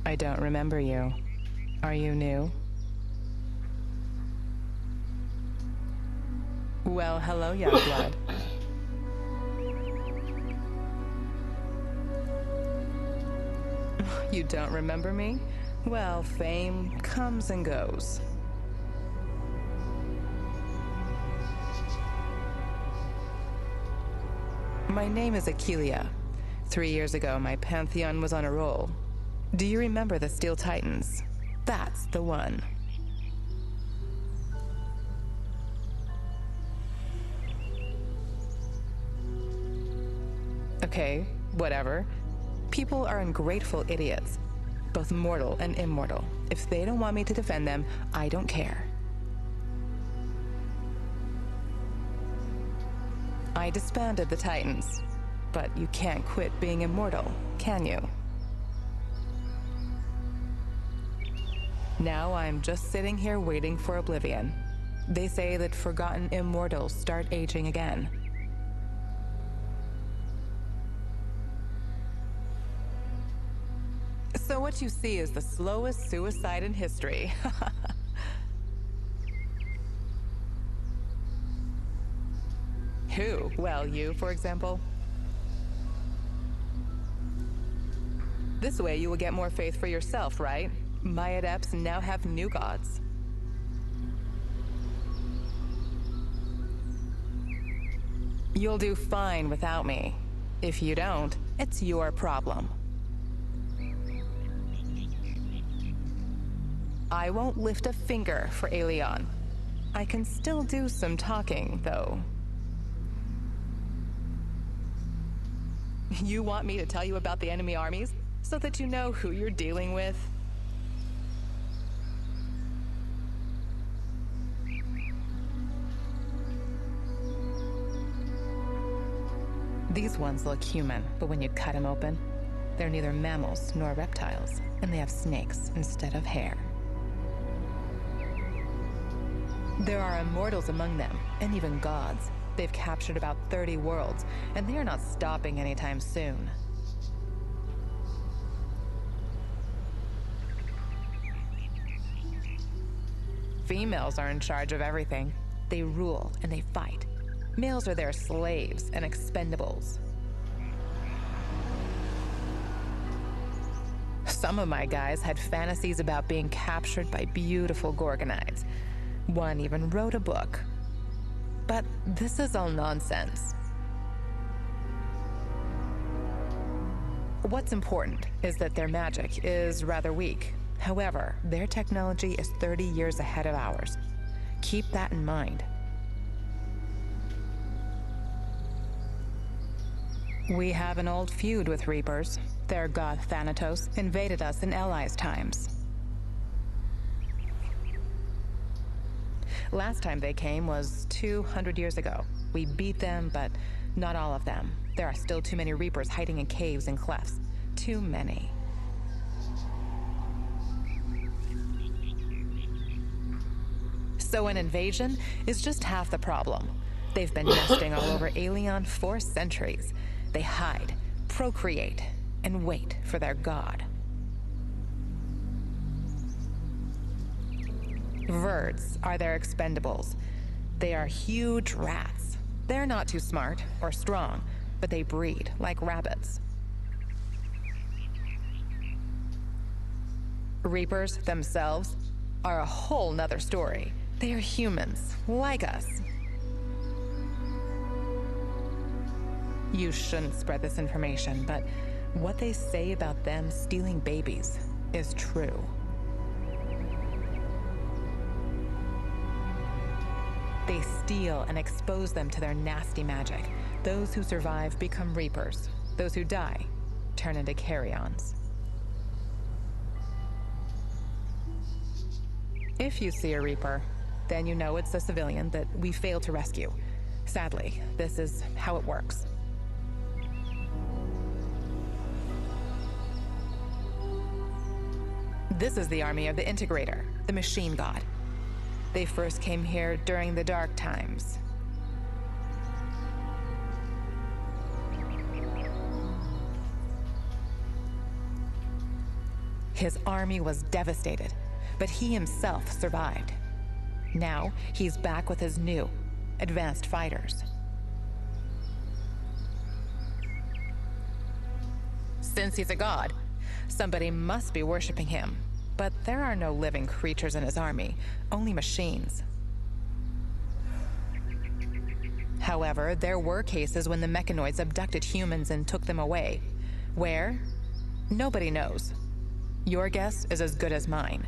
I don't remember you. Are you new? Well, hello, young blood. You don't remember me? Well, fame comes and goes. My name is Aquilia. 3 years ago, my pantheon was on a roll. Do you remember the Steel Titans? That's the one. Okay, whatever. People are ungrateful idiots, both mortal and immortal. If they don't want me to defend them, I don't care. I disbanded the Titans, but you can't quit being immortal, can you? Now I'm just sitting here waiting for oblivion. They say that forgotten immortals start aging again. So what you see is the slowest suicide in history. Who? Well, you, for example. This way you will get more faith for yourself, right? My adepts now have new gods. You'll do fine without me. If you don't, it's your problem. I won't lift a finger for Aelion. I can still do some talking, though. You want me to tell you about the enemy armies, so that you know who you're dealing with? These ones look human, but when you cut them open, they're neither mammals nor reptiles, and they have snakes instead of hair. There are immortals among them, and even gods. They've captured about 30 worlds, and they are not stopping anytime soon. Females are in charge of everything. They rule and they fight. Males are their slaves and expendables. Some of my guys had fantasies about being captured by beautiful Gorgonites. One even wrote a book. But this is all nonsense. What's important is that their magic is rather weak. However, their technology is 30 years ahead of ours. Keep that in mind. We have an old feud with Reapers. Their god Thanatos invaded us in Allies' times. Last time they came was 200 years ago. We beat them, but not all of them. There are still too many Reapers hiding in caves and clefts. Too many. So an invasion is just half the problem. They've been nesting all over Aelion for centuries. They hide, procreate, and wait for their god. Verds are their expendables. They are huge rats. They're not too smart or strong, but they breed like rabbits. Reapers themselves are a whole nother story. They are humans, like us. You shouldn't spread this information, but what they say about them stealing babies is true. They steal and expose them to their nasty magic. Those who survive become Reapers. Those who die turn into carry-ons. If you see a Reaper, then you know it's a civilian that we failed to rescue. Sadly, this is how it works. This is the army of the Integrator, the Machine God. They first came here during the Dark Times. His army was devastated, but he himself survived. Now, he's back with his new, advanced fighters. Since he's a god, somebody must be worshipping him. But there are no living creatures in his army, only machines. However, there were cases when the mechanoids abducted humans and took them away. Where? Nobody knows. Your guess is as good as mine.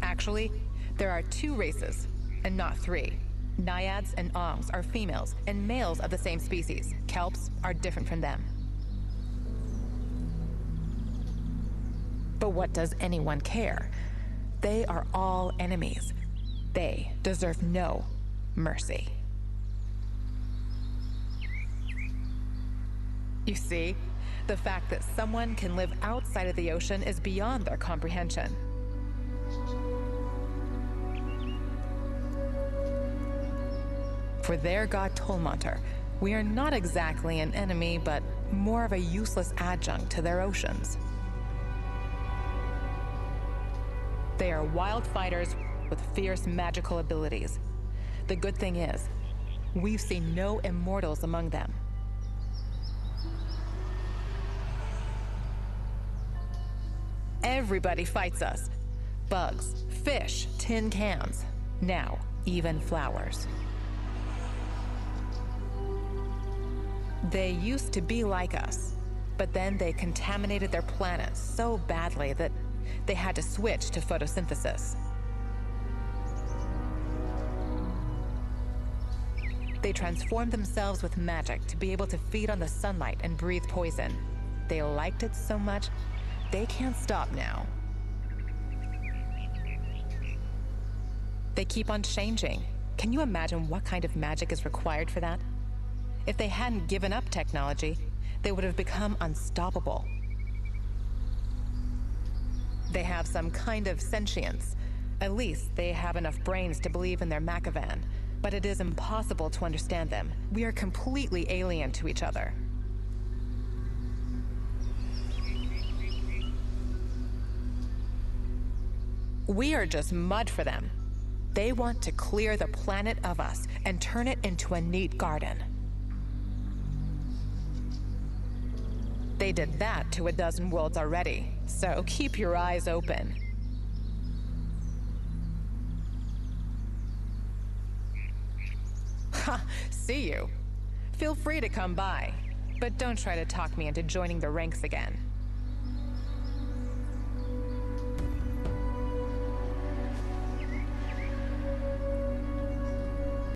Actually, there are 2 races, and not 3. Naiads and Ongs are females and males of the same species. Kelps are different from them. But what does anyone care? They are all enemies. They deserve no mercy. You see, the fact that someone can live outside of the ocean is beyond their comprehension. For their god Tolmonter, we are not exactly an enemy, but more of a useless adjunct to their oceans. They are wild fighters with fierce magical abilities. The good thing is, we've seen no immortals among them. Everybody fights us. Bugs, fish, tin cans, now even flowers. They used to be like us, but then they contaminated their planet so badly that they had to switch to photosynthesis. They transformed themselves with magic to be able to feed on the sunlight and breathe poison. They liked it so much, they can't stop now. They keep on changing. Can you imagine what kind of magic is required for that? If they hadn't given up technology, they would have become unstoppable. They have some kind of sentience. At least they have enough brains to believe in their Macavan. But it is impossible to understand them. We are completely alien to each other. We are just mud for them. They want to clear the planet of us and turn it into a neat garden. They did that to a dozen worlds already, so keep your eyes open. Ha! See you. Feel free to come by, but don't try to talk me into joining the ranks again.